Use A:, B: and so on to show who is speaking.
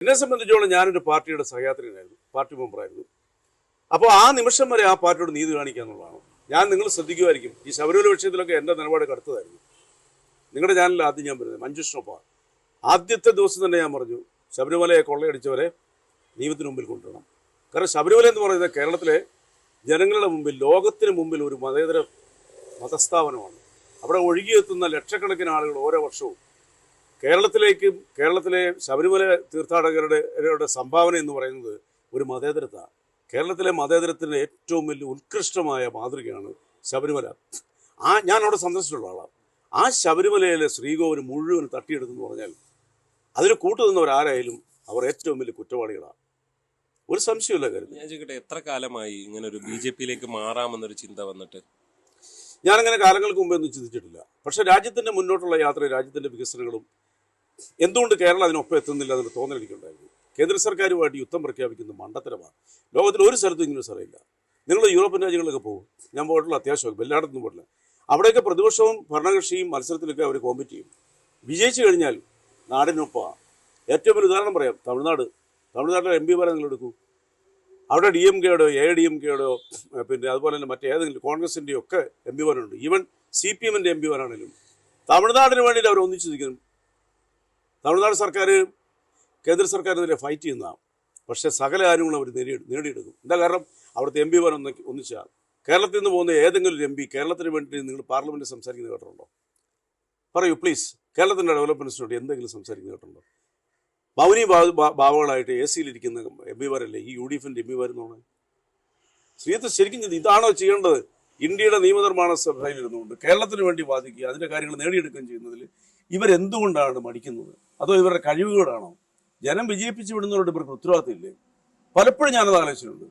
A: എന്നെ സംബന്ധിച്ചോളം ഞാനൊരു പാർട്ടിയുടെ സഹയാത്രികനായിരുന്നു, പാർട്ടി മെമ്പറായിരുന്നു. അപ്പോൾ ആ നിമിഷം വരെ ആ പാർട്ടിയോട് നീതി കാണിക്കുക എന്നുള്ളതാണ്. നിങ്ങൾ ശ്രദ്ധിക്കുമായിരിക്കും, ഈ ശബരിമല വിഷയത്തിലൊക്കെ എൻ്റെ നിലപാട് കടുത്തതായിരുന്നു. നിങ്ങളുടെ ചാനലിൽ ആദ്യം ഞാൻ പറഞ്ഞത് മഞ്ജുഷ്ണൊപ്പം ആദ്യത്തെ ദിവസം തന്നെ ഞാൻ പറഞ്ഞു, ശബരിമലയെ കൊള്ളയടിച്ചവരെ നിയമത്തിന് മുമ്പിൽ കൊണ്ടുവരണം. കാരണം ശബരിമല എന്ന് പറയുന്നത് കേരളത്തിലെ ജനങ്ങളുടെ മുമ്പിൽ, ലോകത്തിന് മുമ്പിൽ ഒരു മതസ്ഥാപനമാണ്. അവിടെ ഒഴുകിയെത്തുന്ന ലക്ഷക്കണക്കിന് ആളുകൾ ഓരോ വർഷവും കേരളത്തിലെ ശബരിമല തീർത്ഥാടകരുടെ സംഭാവന എന്ന് പറയുന്നത് ഒരു മതേതരത്വമാണ്. കേരളത്തിലെ മതേതരത്തിൻ്റെ ഏറ്റവും വലിയ ഉത്കൃഷ്ടമായ മാതൃകയാണ് ശബരിമല. ഞാൻ അവിടെ സന്ദർശിച്ചിട്ടുള്ള ആളാണ്. ആ ശബരിമലയിലെ ശ്രീകോവിൽ മുഴുവൻ തട്ടിയെടുത്തെന്ന് പറഞ്ഞാൽ അതിന് കൂട്ടുനിന്നവരാരായാലും അവർ ഏറ്റവും വലിയ കുറ്റവാളികളാണ്. ഒരു സംശയമില്ല കാര്യം.
B: ഞാൻ ചോദിക്കട്ടെ, എത്ര കാലമായി ഇങ്ങനെ ഒരു BJP-യിലേക്ക് മാറാമെന്നൊരു ചിന്ത വന്നിട്ട്?
A: ഞാനങ്ങനെ കാലങ്ങൾക്ക് മുമ്പേ ഒന്നും ചിന്തിച്ചിട്ടില്ല. പക്ഷേ രാജ്യത്തിൻ്റെ മുന്നോട്ടുള്ള യാത്രയും രാജ്യത്തിൻ്റെ വികസനങ്ങളും എന്തുകൊണ്ട് കേരളം അതിനൊപ്പം എത്തുന്നില്ല എന്നൊരു തോന്നൽ എനിക്കുണ്ടായിരുന്നു. കേന്ദ്ര സർക്കാരുമായിട്ട് യുദ്ധം പ്രഖ്യാപിക്കുന്ന മണ്ടത്തരമാണ്. ലോകത്തിൽ ഒരു സ്ഥലത്തും ഇങ്ങനെ സ്ഥലമില്ല. നിങ്ങൾ യൂറോപ്യൻ രാജ്യങ്ങളിലൊക്കെ പോകും, ഞാൻ പോയിട്ടുള്ള അത്യാവശ്യം എല്ലായിടത്തും പോയിട്ടില്ല. അവിടെയൊക്കെ പ്രതിപക്ഷവും ഭരണകക്ഷിയും മത്സരത്തിലൊക്കെ അവർ കോമ്പറ്റ് ചെയ്യും. വിജയിച്ചു കഴിഞ്ഞാൽ നാടിനൊപ്പമാണ്. ഏറ്റവും വലിയ ഉദാഹരണം പറയാം, തമിഴ്നാട്ടിലെ MP-മാരെ നിങ്ങൾ എടുക്കൂ. അവിടെ DMK-യുടെയോ AIDMK-യുടെയോ പിന്നെ അതുപോലെ തന്നെ മറ്റേതെങ്കിലും കോൺഗ്രസിൻ്റെയോ ഒക്കെ MP-മാരുണ്ട്. ഈവൻ CPM-ൻ്റെ MP-മാരാണെങ്കിലും തമിഴ്നാടിന് വേണ്ടിയിട്ട് അവർ ഒന്നിച്ചു നിൽക്കും. തമിഴ്നാട് സർക്കാർ കേന്ദ്ര സർക്കാരിനെതിരെ ഫൈറ്റ് ചെയ്യുന്നതാണ്. പക്ഷേ സകല കാര്യങ്ങളും അവർ നേടിയെടുക്കും. എന്താ കാരണം? അവിടുത്തെ MP-മാർ ഒന്നിച്ചാൽ കേരളത്തിൽ നിന്ന് പോകുന്ന ഏതെങ്കിലും ഒരു MP കേരളത്തിന് വേണ്ടി നിങ്ങൾ പാർലമെൻറ്റിൽ സംസാരിക്കുന്നത് കേട്ടിട്ടുണ്ടോ? പറയൂ പ്ലീസ്. കേരളത്തിൻ്റെ ഡെവലപ്മെൻറ്റിന് വേണ്ടി എന്തെങ്കിലും സംസാരിക്കുന്നത് കേട്ടിട്ടുണ്ടോ? മൗനി ഭാവങ്ങളായിട്ട് AC-യിലിരിക്കുന്ന MP-മാരല്ലേ ഈ UDF-ൻ്റെ MP-മാരെന്ന് പറഞ്ഞാൽ. ശ്രീജിത്ത് ശരിക്കും ഇതാണോ ചെയ്യേണ്ടത്? ഇന്ത്യയുടെ നിയമനിർമ്മാണ സഭയിലിരുന്നുകൊണ്ട് കേരളത്തിന് വേണ്ടി വാദിക്കുക, അതിൻ്റെ കാര്യങ്ങൾ നേടിയെടുക്കുകയും ചെയ്യുന്നതിൽ ഇവരെന്തുകൊണ്ടാണ് മടിക്കുന്നത്? അതോ ഇവരുടെ കഴിവുകളാണോ? ജനം വിജയിപ്പിച്ചു വിടുന്നവരോട് ഇവർക്ക് ഉത്തരവാദിത്തമില്ലേ? പലപ്പോഴും ഞാനത് ആലോചിച്ചിട്ടുണ്ട്.